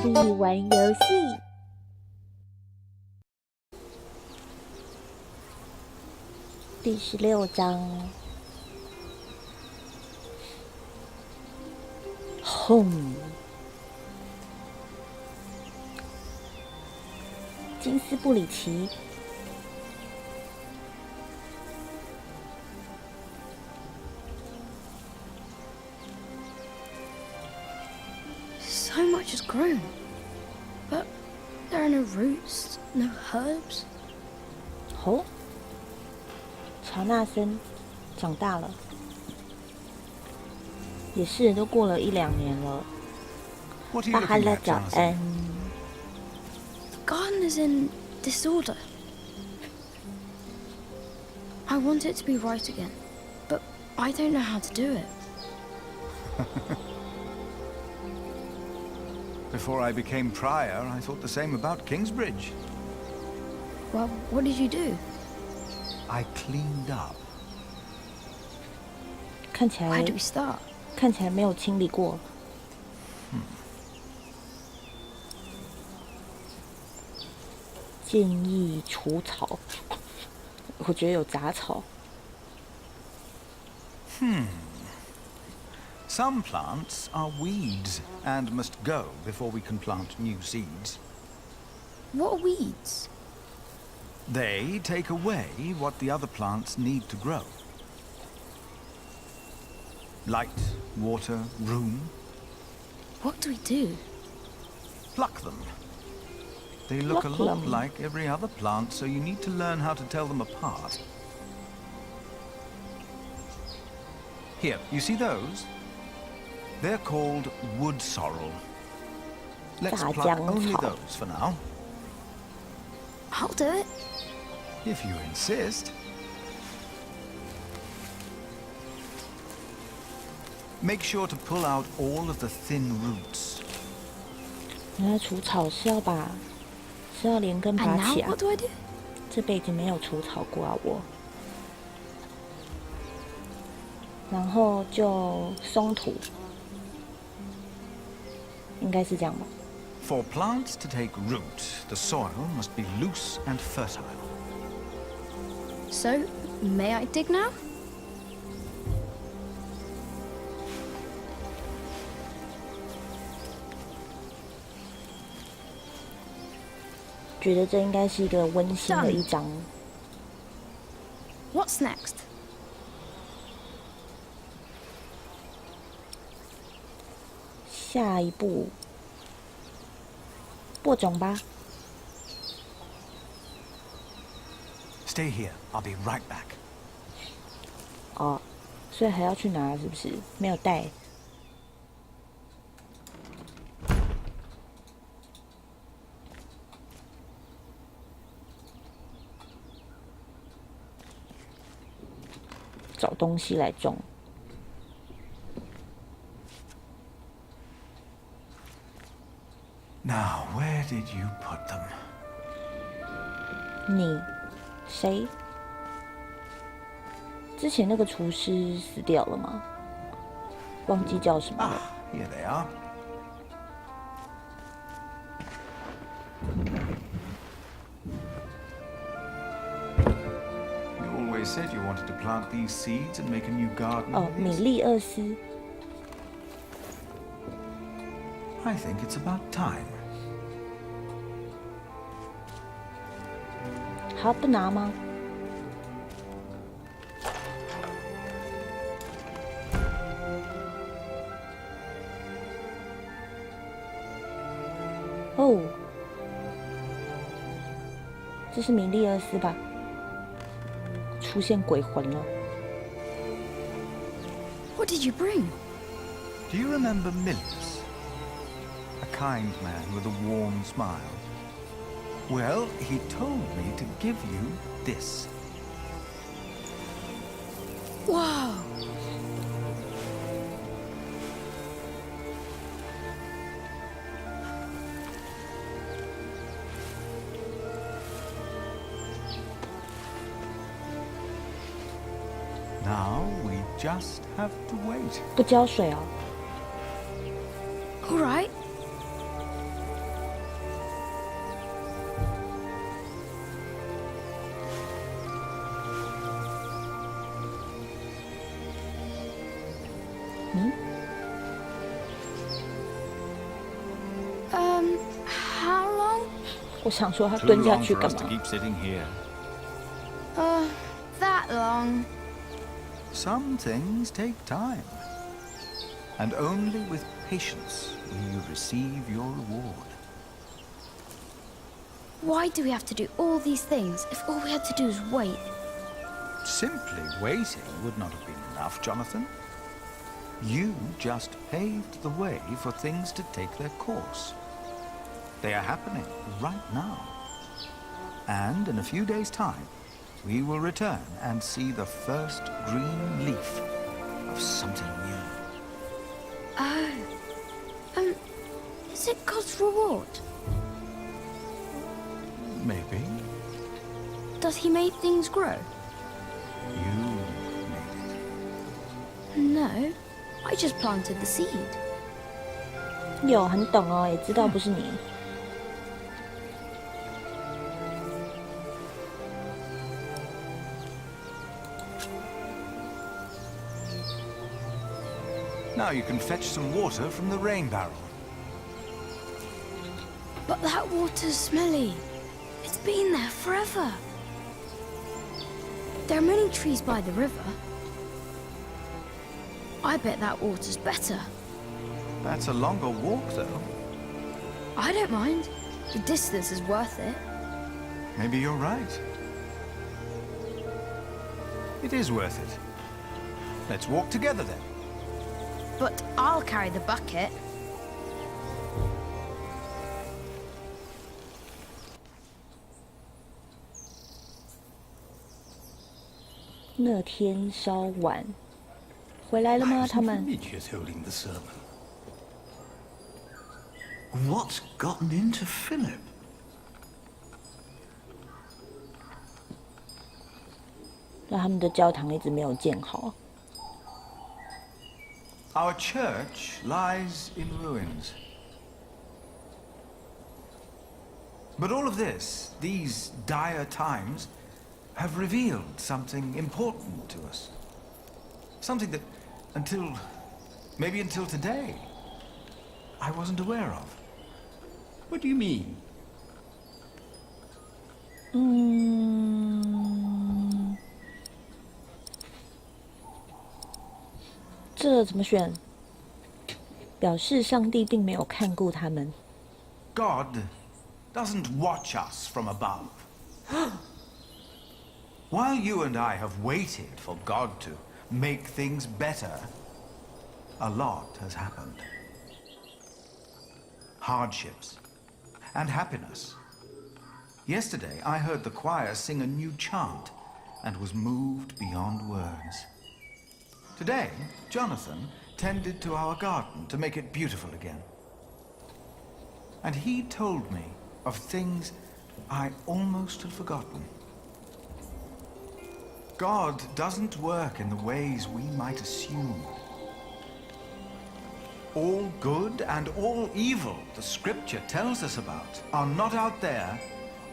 莉玩游戏。第16章 Home。金斯布里奇。So much has grown, but there are no roots, no herbs. 哦，乔纳森长大了，也是都过了1-2年了。巴哈拉早安。The garden is in disorder. I want it to be right again, but I don't know how to do it. Before I became prior, I thought the same about Kingsbridge. Well, what did you do? I cleaned up. 看起 Where 来 do we start? 看起来没有清理过。建议除草，我觉得有杂草。Some plants are weeds and must go before we can plant new seeds. What are weeds? They take away what the other plants need to grow. Light, water, room. What do we do? Pluck them. They look a Pluck lot them. like every other plant, so you need to learn how to tell them apart. Here, you see those? They're called wood sorrel. Let's pluck only those for now. I'll do it. If you insist. Make sure to pull out all of the thin roots. 原来除草是要连根拔 And now 起啊！ what do I do? 这辈子没有除草过啊我。然后就松土，应该是这样吧。 For plants to take root, the soil must be loose and fertile. So, may I dig now? 觉得这应该是一个温馨的一章。What's next? 下一步，播种吧。 Stay here. I'll be right back. 哦，所以还要去拿，是不是？没有带。找东西来种。 Now, where did you put them? 你谁？之前那个厨师死掉了吗？忘记叫什么了。 Here they are. You always said you wanted to plant these seeds and make a new garden. 哦，米利厄斯。 I think it's about time. 好，不拿吗？哦，这是米利厄斯吧？出现鬼魂了。 What did you bring? Do you remember Milius? A kind man with a warm smile. Well, he told me to give you this. Wow! Now we just have to wait. 不浇水哦。 All right. How long? 我想说他 Too 蹲下 long 去 for 干 us to 嘛？ keep sitting here. That long. Some things take time. And only with patience will you receive your reward. Why do we have to do all these things if all we had to do is wait? Simply waiting would not have been enough, Jonathan. You just paved the way for things to take their course. They are happening right now. And in a few days' time, we will return and see the first green leaf of something new. Is it God's reward? Maybe Does he make things grow? you made it. No, I just planted the seed. 有很懂哦，也知道不是你。Now you can fetch some water from the rain barrel. But that water's smelly. It's been there forever. There are many trees by the river. I bet that water's better. That's a longer walk, though. I don't mind. The distance is worth it. Maybe you're right. It is worth it. Let's walk together then. But I'll carry the bucket. 那天稍晚，回来了吗？他们 Immediate holding the sermon. What's gotten into Philip? 那他们的教堂一直没有建好。 Our church lies in ruins. But all of this, these dire times, have revealed something important to us. Something that, maybe until today, I wasn't aware of. What do you mean? 这怎么选？表示上帝并没有看顾他们。 God doesn't watch us from above. While you and I have waited for God to make things better, a lot has happened. Hardships and happiness. Yesterday, I heard the choir sing a new chant and was moved beyond words. Today, Jonathan tended to our garden to make it beautiful again. And he told me of things I almost had forgotten. God doesn't work in the ways we might assume. All good and all evil the scripture tells us about are not out there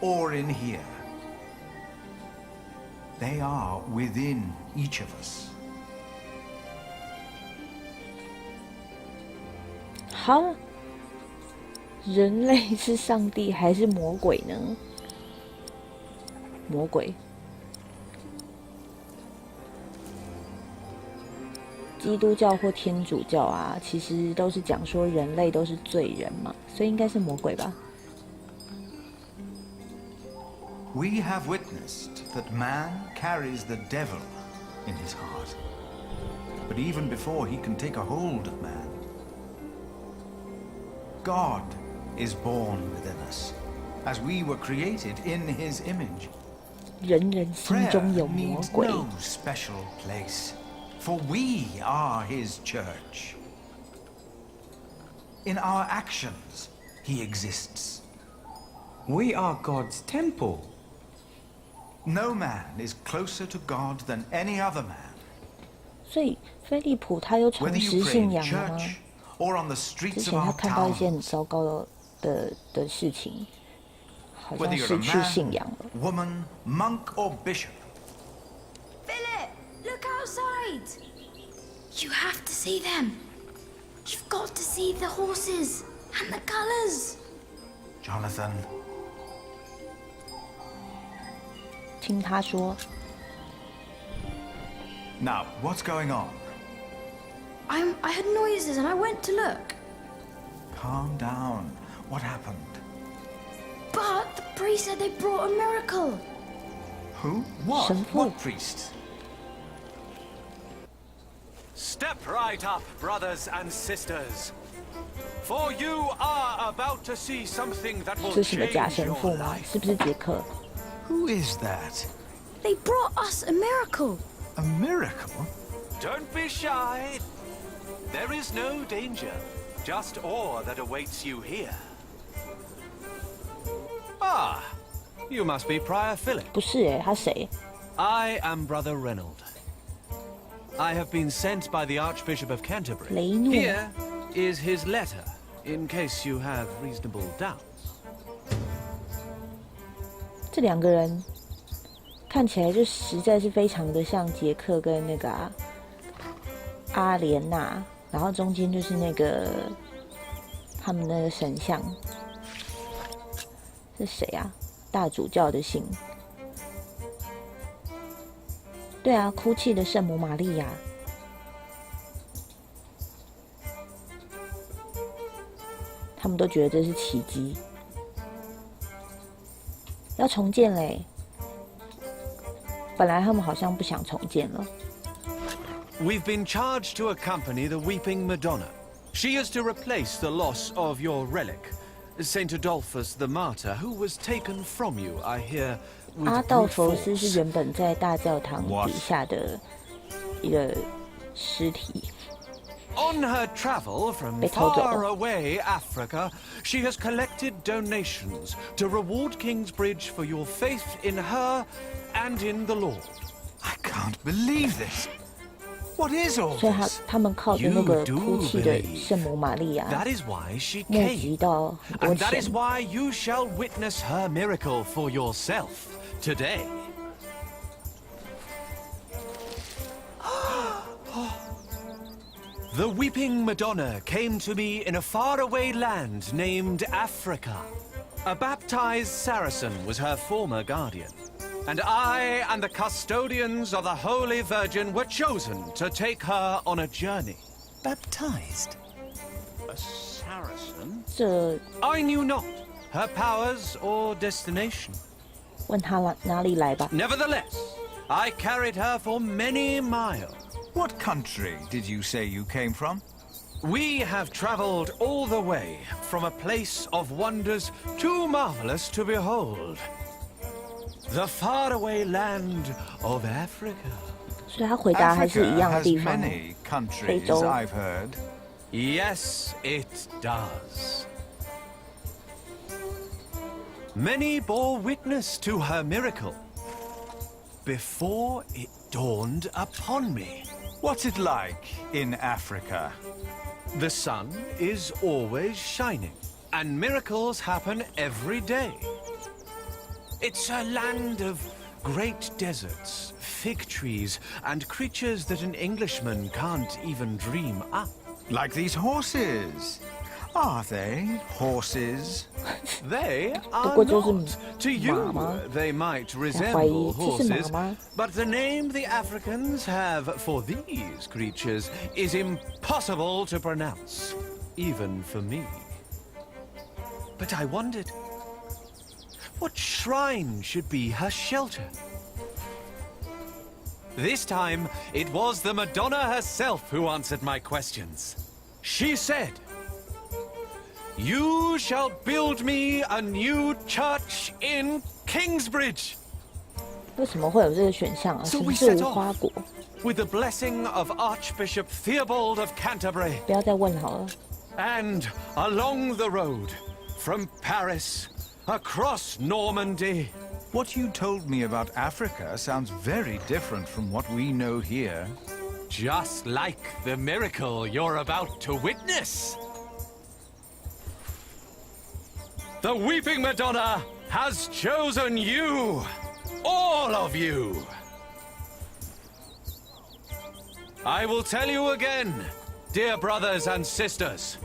or in here. They are within each of us. 好，人类是上帝还是魔鬼呢？魔鬼。基督教或天主教啊，其实都是讲说人类都是罪人嘛，所以应该是魔鬼吧。 We have witnessed that man carries the devil in his heart. But even before he can take a hold of man, God is born within us, as we were created in his image. 人人心 Prayer 中有魔 needs 鬼。 no special place, for we are his church. In our actions, he exists. We are God's temple. No man is closer to God than any other man. 所以菲利普他有重 Whether 拾 you pray 信 in 仰了吗？ church or on the 之 streets 前 of 他 our 看到一些很 towns, 糟糕的事情，好 whether 像 you're 失 a 去信仰 man, 了。 woman, monk or bishop, Philip, look outside. You have to see them. You've got to see the horses and the colors. Jonathan, 听他说， now what's going on? I heard noises and I went to look. Calm down. What happened? But the priest said they brought a miracle. Who? What? 神父 What priest? Step right up, brothers and sisters. For you are about to see something that will 这是个假 change 神 your 父吗？ life. 是不是杰克？ Who is that? They brought us a miracle. A miracle? Don't be shy. There is no danger, just awe that awaits you here. Ah, you must be Prior Philip. 不是哎，他谁？ I am Brother Reynold. I have been sent by the Archbishop of Canterbury. 雷诺。 Here is his letter, in case you have reasonable doubts. 这两个人看起来就实在是非常的像杰克跟那个阿莲娜，然后中间就是那个他们那个神像是谁啊？大主教的姓。对啊，哭泣的圣母玛利亚。他们都觉得这是奇迹，要重建嘞。本来他们好像不想重建了。 We've been charged to accompany the Weeping Madonna. She is to replace the loss of your relic, Saint Adolphus the Martyr, who was taken from you, I hear, with 阿道 brute 佛斯 force. 是原本在大教堂底下的一个尸体。 On her travel from 被偷走了。 far away Africa, she has collected donations to reward Kingsbridge for your faith in her and in the Lord. I can't believe this. What is all 所以 this? 他们靠着那 You 个 do 哭泣的 believe. 圣母玛利亚 That is why she 募集 came. 到很多 And that 钱 is。why you shall witness her miracle for yourself today. The Weeping Madonna came to me in a faraway land named Africa. A baptized Saracen was her former guardian. And I and the custodians of the Holy Virgin were chosen to take her on a journey. Baptized? A Saracen? 这 I knew not her powers or destination. 问他哪里来吧。 Nevertheless, I carried her for many miles. What country did you say you came from? We have traveled all the way from a place of wonders too marvelous to behold. The faraway land of Africa. 所以他回答还是一 Africa 样的 has 地方。 many countries, 非洲。 I've heard. Yes, it does. Many bore witness to her miracle before it dawned upon me. What's it like in Africa? The sun is always shining, and miracles happen every day. It's a land of great deserts, fig trees, and creatures that an Englishman can't even dream up. Like these horses. Are they horses? They are 不过就是 not. To you, 马吗？ they might 怀疑 resemble 这是马 horses, 吗？ but the name the Africans have for these creatures is impossible to pronounce, even for me. But I wondered, what shrine should be her shelter? This time, it was the Madonna herself who answered my questions. She said, "You shall build me a new church in Kingsbridge." 为什么会有这个选项啊？ So 什 we 么是 set 无花果？ With the blessing of Archbishop Theobald of Canterbury, 不要再问好了。 and along the road, from Paris, across Normandy, What you told me about Africa sounds very different from what we know here. just like the miracle you're about to witness. The Weeping Madonna has chosen you, all of you. I will tell you again, dear brothers and sisters.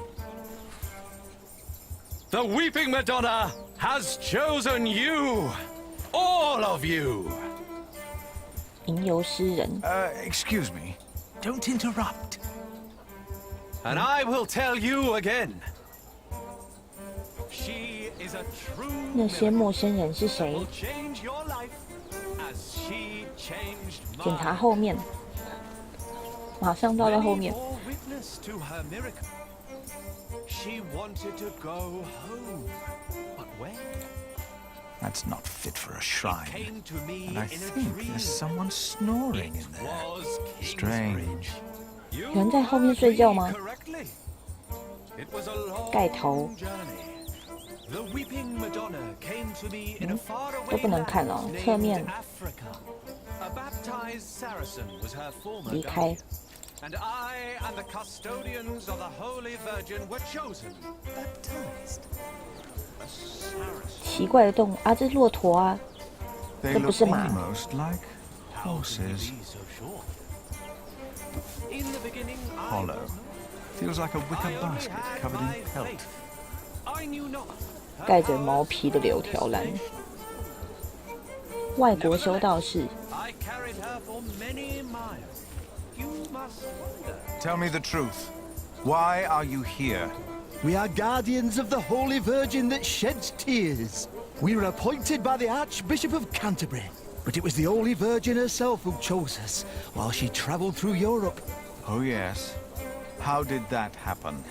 The Weeping Madonna has chosen you, all of you. 吟游诗人， Excuse me. Don't interrupt. And I will tell you again. She is a true 那些陌生人是 miracle 谁 will？ change your life as she changed 检查 mine. 后面，马上到了后 Many 面。 bore witness to her miracle. She wanted to go home, but where? That's not fit for a It shrine. came to me And I in a think dream. there's someone snoring It in there. was Strange. You 有人在后面睡觉吗？ heard correctly. It was a long 盖头 journey. The Weeping Madonna came to me in a faraway 都不能看哦 land 侧面 named Africa. A baptized Saracen was her former 离开 guardian. And I and the custodians of the Holy Virgin were chosen. Baptized? A Saracen. 奇怪的动物啊，这是骆驼啊， They 这不 look 是马。 almost like How could he horses. be so sure? In the beginning, I Hollow. was not. Feels like a I wicker only basket had covered my in pelt. faith. I knew not. 盖着毛皮的柳条兰。外国修道士， I carried her for many miles. You must wonder. Tell me the truth. Why are you here? We are guardians of the Holy Virgin that sheds tears. We were appointed by the Archbishop of Canterbury, but it was the Holy Virgin herself who chose us while she travelled through Europe. Oh, yes. How did that happen?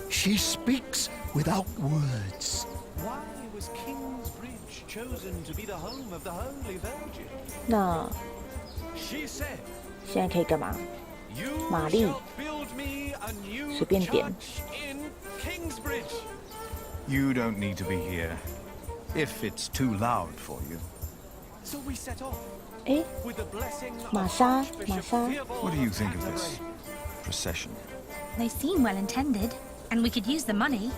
She speaks without words. Why was Kingsbridge chosen to be the home of the Holy Virgin? 那 She said, 现在可以干嘛？ You 玛丽 shall build me a new 随便点 church in Kingsbridge. You don't need to be here. If it's too loud for you. So we set off 哎， with the blessing 玛 of 莎， Archbishop 玛莎， Theobald What do you of think of this Canterbury. procession? They seem well intended, and we could use the money.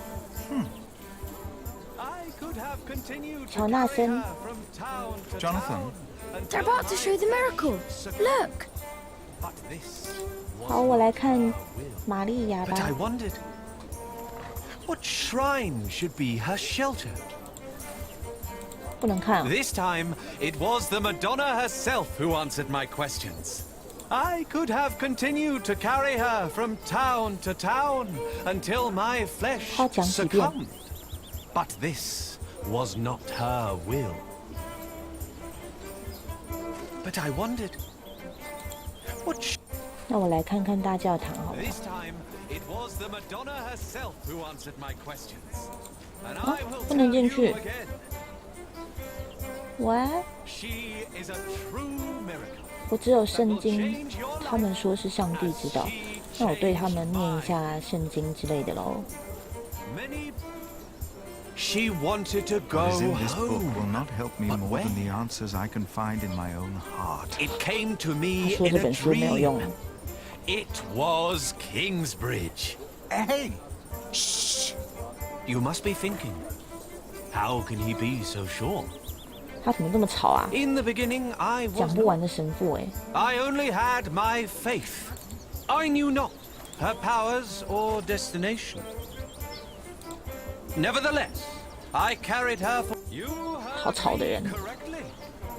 I could have continued to 乔纳 carry 森 her from town to Jonathan? town They're until about to show the my miracle. flesh Look. But this 好，我来看玛利亚 But I 吧。 wondered, what shrine should be her shelter? 不能看啊， This time, it was the Madonna herself who answered my questions. I could have continued to carry her from town to town until my flesh 她讲几遍？ succumbed. But this was not her will. But I wondered, what 那我来看看大教堂好了。 This time, it was the Madonna herself who answered my questions. And 啊 I will 不能 tell 进 you 去。 again, 喂， she is a true miracle. 我只有圣经，他们说是上帝知道。那我对他们念一下圣经之类的喽。 Many. She wanted to go What is in this book home. will not help me But more than where? the answers I can find in my own heart. It came to 他 me 说 in 这 a 本书没有用 dream.。It was Kingsbridge. Hey! Shh! You must be thinking, how can he be so sure? 他怎么这么吵啊？ In the beginning, I 讲 was 不完的神父哎。 I only had my faith. I knew not her powers or destination. Nevertheless, I carried her for you 好 heard 吵的 me 人。 correctly.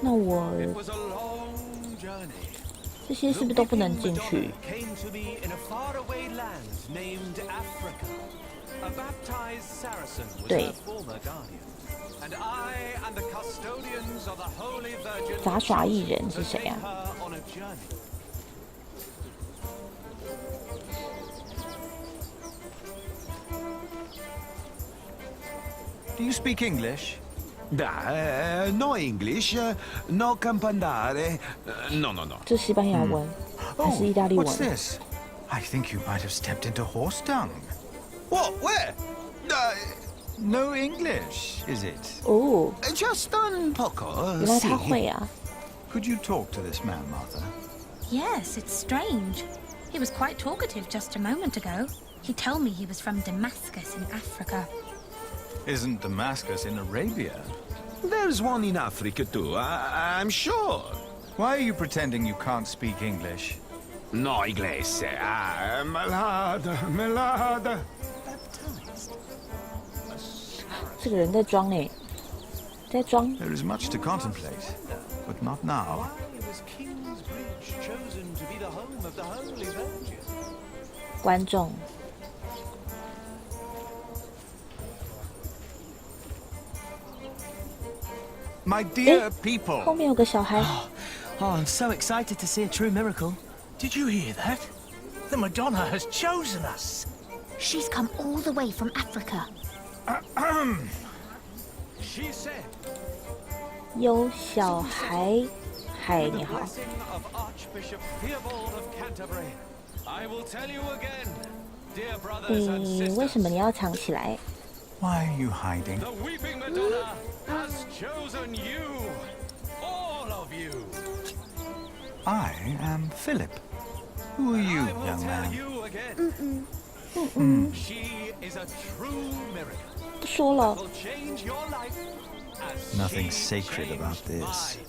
那我 It was a long journey. 这些是不是都不能进 The 去 Madonna？ came to me in a faraway land named Africa. A baptized Saracen was 对 her former guardian. And I and the custodians of the Holy Virgin 杂耍艺人 to 是谁 take 啊？ her on a journey. Do you speak English? No English, no campandare. No. 这西班牙文还是意大利文 What's？this? I think you might have stepped into horse dung. What? Where? No English, is it? 哦， Just un poco. 原来他 si. 会啊。 Could you talk to this man, Martha? Yes, it's strange. He was quite talkative just a moment ago. He told me he was from Damascus in Africa. Isn't Damascus in Arabia? There's one in Africa too, I'm sure. Why are you pretending you can't speak English? No inglese. Ah, malada. 这个人在装呢，在装。 There is much to contemplate, but not now. Why was Kingsbridge chosen to be the home of the Holy Virgin? 观众， My dear people. 后面有个小孩， Oh, I'm so excited to see a true miracle. Did you hear that? The Madonna has chosen us. She's come all the way from Africa. She said, 有小孩。嗨，你好。 blessing of Archbishop Theobald of Canterbury. I will tell you again, dear brothers and 为 sisters. 什么你要藏起来？ Why are you hiding? The weeping Madonna has chosen you, all of you. I am Philip. Who are you, I will young tell man? you again. She is a true miracle. 不说了， Will change your life as Nothing she sacred about changed this. mine.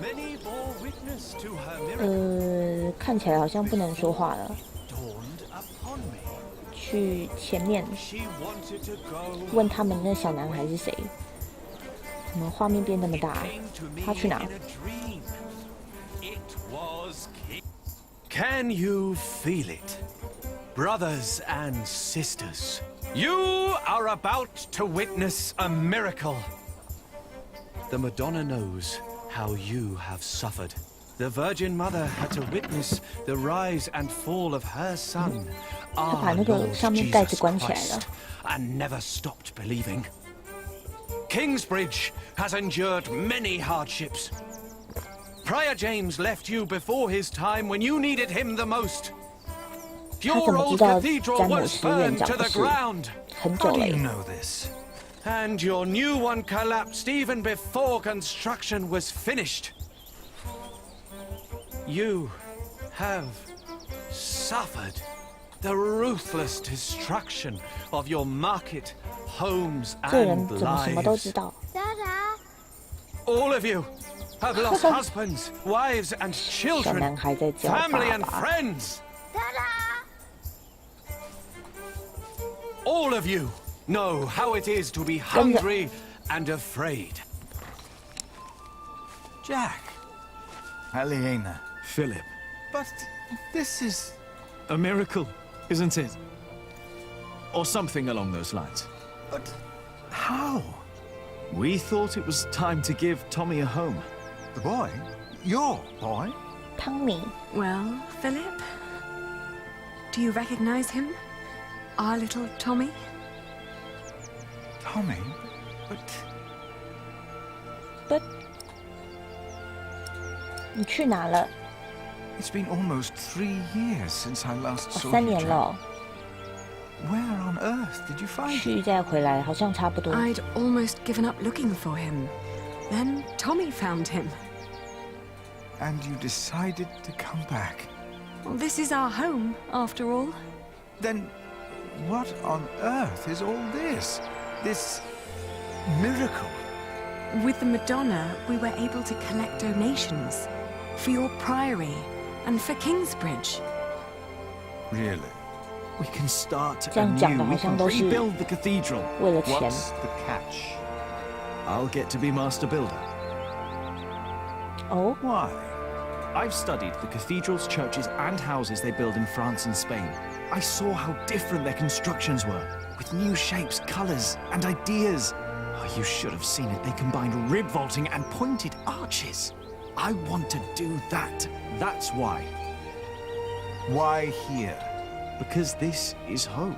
Many bore witness to her miracle. 看起来好像不能说话了。 Dawned upon me. 去前面 She wanted to go. 问他们那小男孩是谁？怎么画面变那么大？ Came to me 他去哪 in？ a dream. It was Can you feel it? Brothers and sisters, you are about to witness a miracle. The Madonna knows how you have suffered. The Virgin Mother had to witness the rise and fall of her son, 他把 our 那个 Lord 上面盖子 Jesus 关起来了 Christ, and never stopped believing. Kingsbridge has endured many hardships. Prior James left you before his time when you needed him the most. 他怎 Your 么 old 知道 cathedral 詹姆 was 斯院 burned 长 to 的 the 事？ ground, 很久 How do 了 you 耶。 know this? and your new one collapsed even before construction was finished. You have suffered the ruthless destruction of your market, homes, 这人 and 怎么什么都知 lives. 道？ All of you have lost husbands, wives, and 小 children, 男孩在叫 family 爸 and 爸。 friends. All of you know how it is to be hungry and afraid. Jack. Aliena. Philip. But this is... A miracle, isn't it? Or something along those lines. But how? We thought it was time to give Tommy a home. The boy? Your boy? 汤米， Well, Philip? Do you recognize him? Our little Tommy? Tommy? But... 你去哪了？ It's been almost 3 years since I last 哦， saw 3 you, 年 Jack. 了哦， Where on earth did you find him? 去再回来好像差不多。 I'd almost given up looking for him. Then Tommy found him. And you decided to come back. Well, this is our home, after all. Then what on earth is all this? This miracle? With the Madonna, we were able to collect donations for your priory and for Kingsbridge. Really? We can start 这样讲的 anew. 好 We 像 can 都是 rebuild the cathedral. 为了钱。 What's the catch? I'll get to be master builder. 哦， Why? I've studied the cathedrals, churches, and houses they build in France and Spain. I saw how different their constructions were, with new shapes, colors, and ideas. Oh, you should have seen it. They combined rib vaulting and pointed arches. I want to do that. That's why. Why here? Because this is home.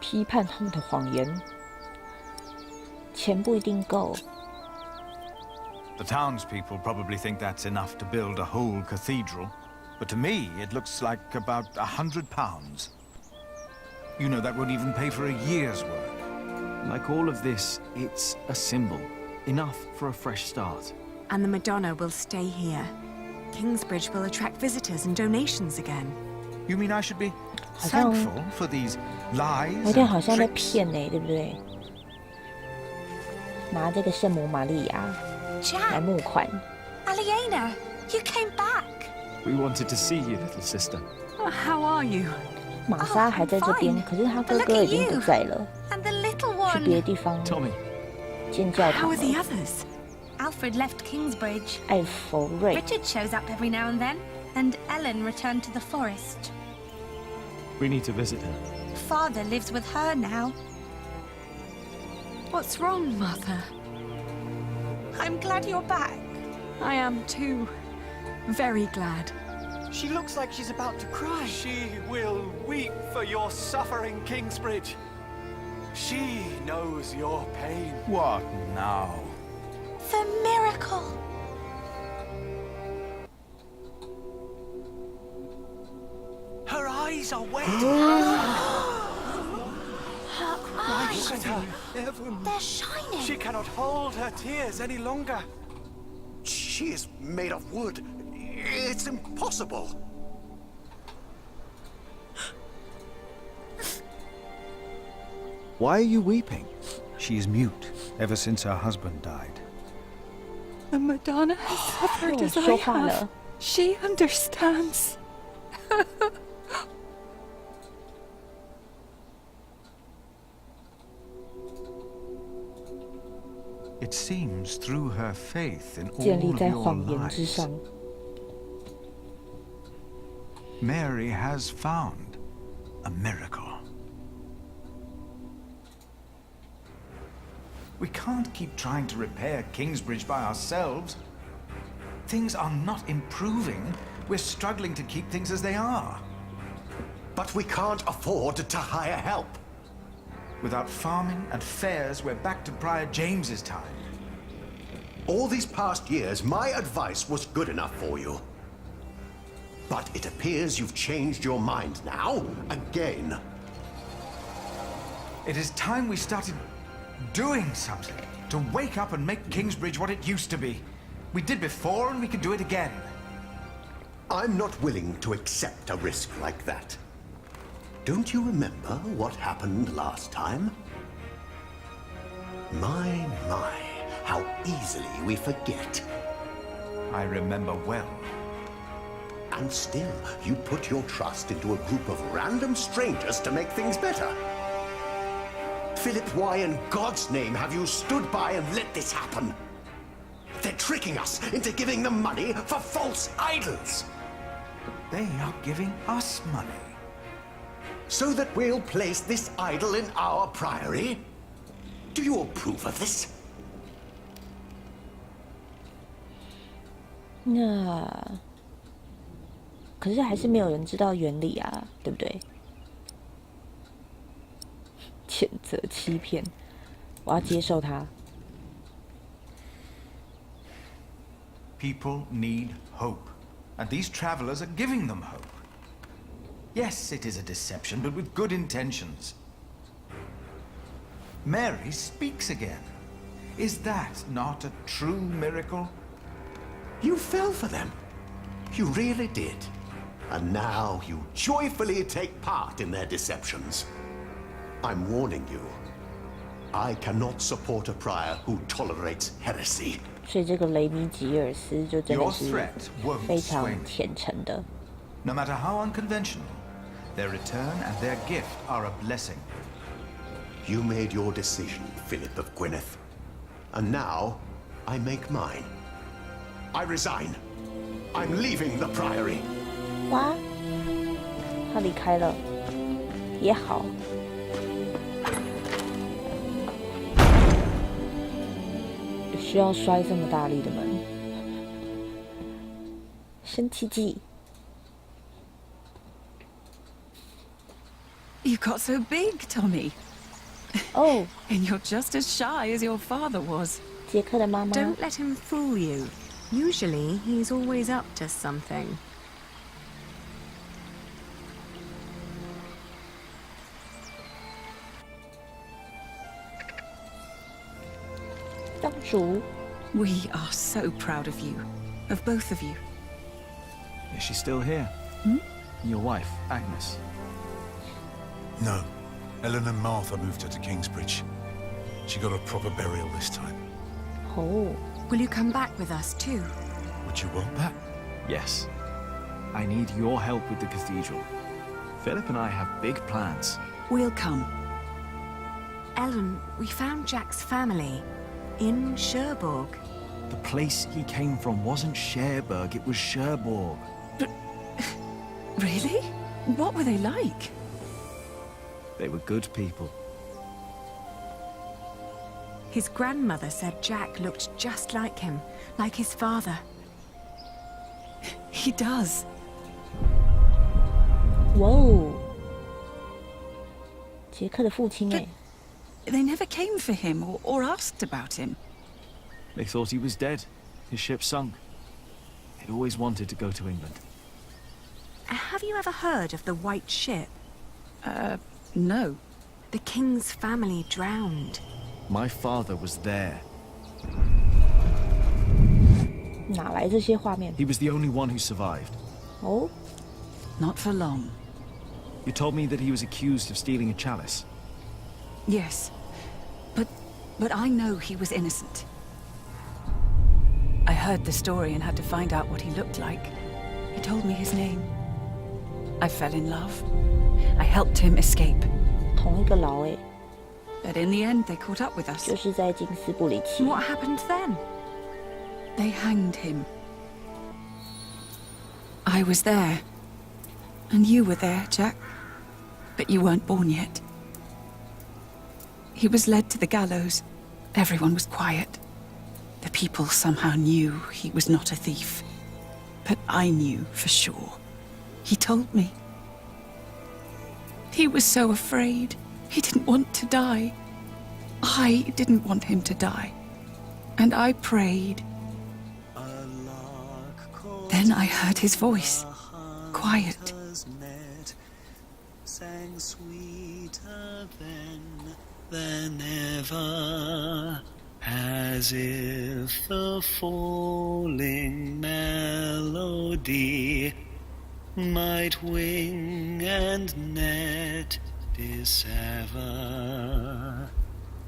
批判后的谎言，钱不一定够。 The townspeople probably think that's enough to build a whole cathedral. But to me, it looks like about £100. You know, that won't even pay for a year's work. Like all of this, it's a symbol. Enough for a fresh start. And the Madonna will stay here. Kingsbridge will attract visitors and donations again. You mean I should be 好像 thankful for these lies 有点 and 好像在 tricks? 骗呢，对不对？拿这个圣母玛利亚，来募款。 Aliena, you came back. We wanted to see you, little sister. How are you? 玛莎还在这边，可是她哥哥已经不在了， And the little 去 one. 别的地方 Tommy, 建教 How 堂 are the 了。 others? Alfred left Kingsbridge. 艾弗瑞， Richard shows up every now and then. And Ellen returned to the forest. we need to visit her. Father lives with her now. What's wrong, Mother? I'm glad you're back. I am too. Very glad. She looks like she's about to cry. She will weep for your suffering, Kingsbridge. She knows your pain. What now? The miracle. Her eyes are wet. Look at her. They're shining. She cannot hold her tears any longer. She is made of wood. It's impossible. Why are you weeping? She is mute ever since her husband died. The Madonna has suffered 我 as I 说话 have. 了。 She understands. It seems through her faith in all 建立 of 在 your 谎言之 lives, 上。 Mary has found a miracle. We can't keep trying to repair Kingsbridge by ourselves. Things are not improving. We're struggling to keep things as they are. But we can't afford to hire help. Without farming and fairs, we're back to Prior James's time. All these past years, my advice was good enough for you. But it appears you've changed your mind now, again. It is time we started doing something to wake up and make Kingsbridge what it used to be. We did before, and we can do it again. I'm not willing to accept a risk like that. Don't you remember what happened last time? My, how easily we forget. I remember well. And still, you put your trust into a group of random strangers to make things better. Philip, why in God's name have you stood by and let this happen? They're tricking us into giving them money for false idols. They are giving us money. So that we'll place this idol in our priory? Do you approve of this? 那可是还是没有人知道原理啊，对不对？谴责欺骗，我要接受它。 People need hope, and these travelers are giving them hope. Yes, it is a deception, but with good intentions. Mary speaks again. Is that not a true miracle? You fell for them. You really did. And now you joyfully take part in their deceptions. I'm warning you. I cannot support a prior who tolerates heresy. 所以这个雷米吉尔斯就真的 Your 是 threat won't 非常 sway me. 虔诚的。 No matter how unconventional, their return and their gift are a blessing. You made your decision, Philip of Gwynedd. And now, I make mine. I resign. I'm leaving the priory. 哇，他离开了，也好。有需要摔这么大力的门？生气剂。 You got so big, Tommy. Oh. And you're just as shy as your father was. 杰克的妈妈。 Don't let him fool you. Usually, he's always up to something. 当主。 We are so proud of you. Of both of you. Is she still here? Your wife, Agnes? No. Ellen and Martha moved her to Kingsbridge. She got a proper burial this time. Oh. Will you come back with us too? Would you want that? Yes. I need your help with the cathedral. Philip and I have big plans. We'll come. Ellen, we found Jack's family in Cherbourg. The place he came from wasn't Cherbourg, it was Cherbourg. But really? What were they like? They were good people. His grandmother said Jack looked just like him, like his father. He does. Whoa. 杰克的父亲哎。 They never came for him or asked about him. They thought he was dead. His ship sunk. He'd always wanted to go to England. Have you ever heard of the White Ship? No. The king's family drowned. My father was there. 哪来这些画面？ He was the only one who survived. Oh? Not for long. You told me that he was accused of stealing a chalice. Yes. But I know he was innocent. I heard the story and had to find out what he looked like. He told me his name. I fell in love. I helped him escape. 同一个牢哎。 But in the end, they caught up with us. 就是在金斯布里奇。 What happened then? They hanged him. I was there. And you were there, Jack. But you weren't born yet. He was led to the gallows. Everyone was quiet. The people somehow knew he was not a thief. But I knew for sure. He told me. He was so afraid. He didn't want to die. I didn't want him to die. And I prayed. Then I heard his voice. Quiet. Sang sweeter than ever, as if the falling melody might wing and net dissever.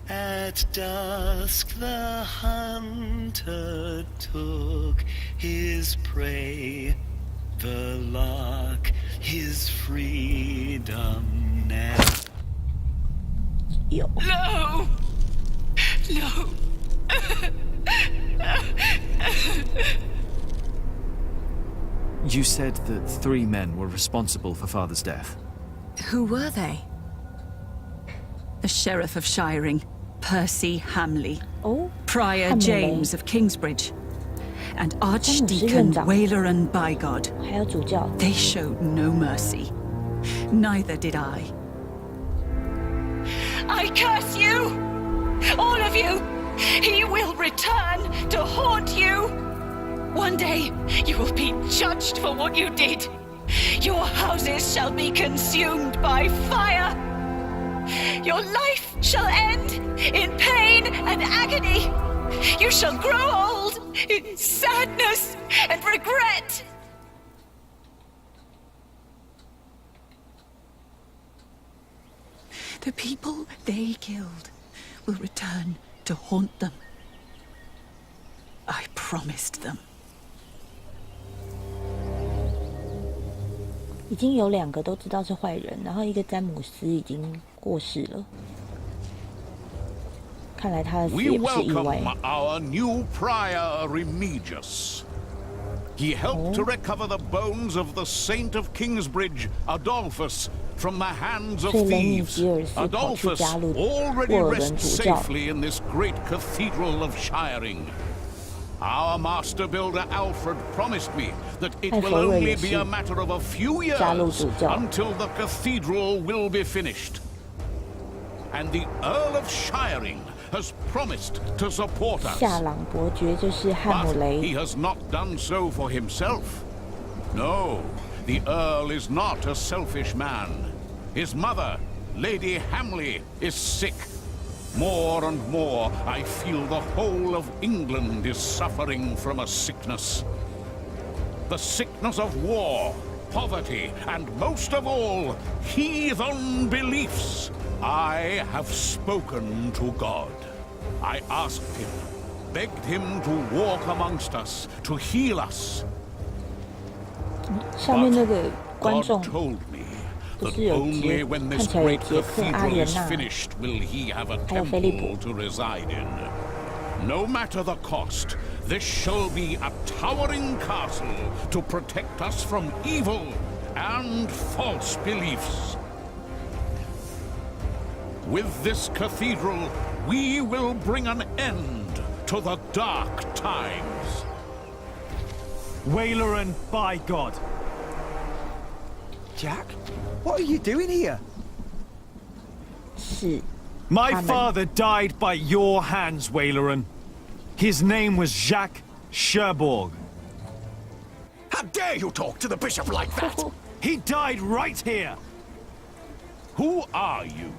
At dusk the hunter took his prey, the lark his freedom net. Yo. No! No! You said that 3 men were responsible for Father's death. Who were they? The Sheriff of Shiring, Percy Hamley. Oh, Prior Hamley. James of Kingsbridge. And Archdeacon Whaler and Bygod. 还有主教。 They showed no mercy. Neither did I. I curse you! All of you! He will return to haunt you! One day, you will be judged for what you did. Your houses shall be consumed by fire. Your life shall end in pain and agony. You shall grow old in sadness and regret. The people they killed will return to haunt them. I promised them. 已经有2个都知道是坏人，然后一个詹姆斯已经过世了。看来他的死 We 也不是意外。 welcome our new prior Remigius. He helped to recover the bones of the Saint of Kingsbridge, Adolphus, from the hands of thieves. Adolphus already rests safely in this great cathedral of Shiring. Our master builder Alfred promised me that it will only be a matter of a few years until the cathedral will be finished. And the Earl of Shiring has promised to support us. 夏朗伯爵就是汉姆 But 雷。 he has not done so for himself. No, the Earl is not a selfish man. His mother, Lady Hamley, is sick. More and more, I feel the whole of England is suffering from a sickness. The sickness of war, poverty, and most of all, heathen beliefs. I have spoken to God. I asked him, begged him to walk amongst us, to heal us. 上面那个观众 God told me 不 that 是有 only when 看 this 起来有 great 杰克、阿 cathedral 莲 is 娜， finished will he have a 还有菲利 temple 普。 to reside in. No matter the cost, this shall be a towering castle to protect us from evil and false beliefs. With this cathedral, we will bring an end to the dark times. Waileran, by God. Jack, what are you doing here? 是 My 他们 father died by your hands, Waileran. His name was Jacques Cherbourg. How dare you talk to the bishop like that? He died right here. Who are you?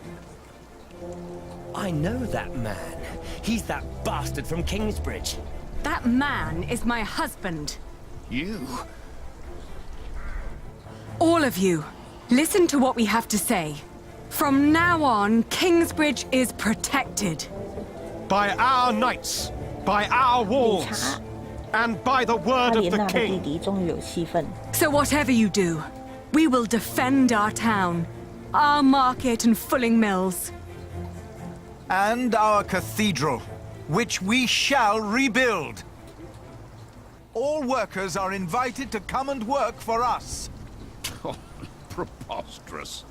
I know that man. He's that bastard from Kingsbridge. That man is my husband. You? All of you, listen to what we have to say. From now on, Kingsbridge is protected. By our knights, by our walls, and by the 阿 word of 莲 the 娜的弟 king. 弟终于有戏份。 So whatever you do, we will defend our town, our market and fulling mills. And our cathedral, which we shall rebuild. All workers are invited to come and work for us. Oh, preposterous.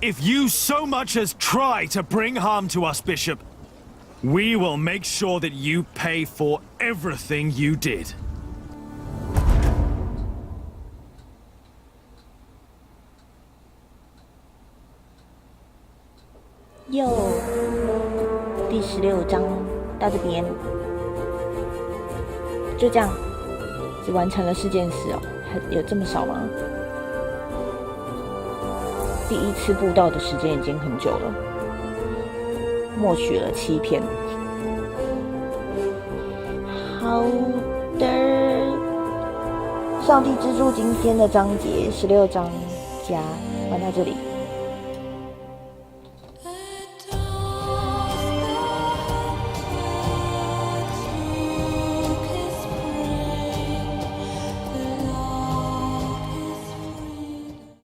If you so much as try to bring harm to us, Bishop, we will make sure that you pay for everything you did. 又第16章到这边，就这样，只完成了4件事哦，还有这么少吗？第一次布道的时间已经很久了，默许了7篇。好的，上帝之柱今天的章节16章加完到这里。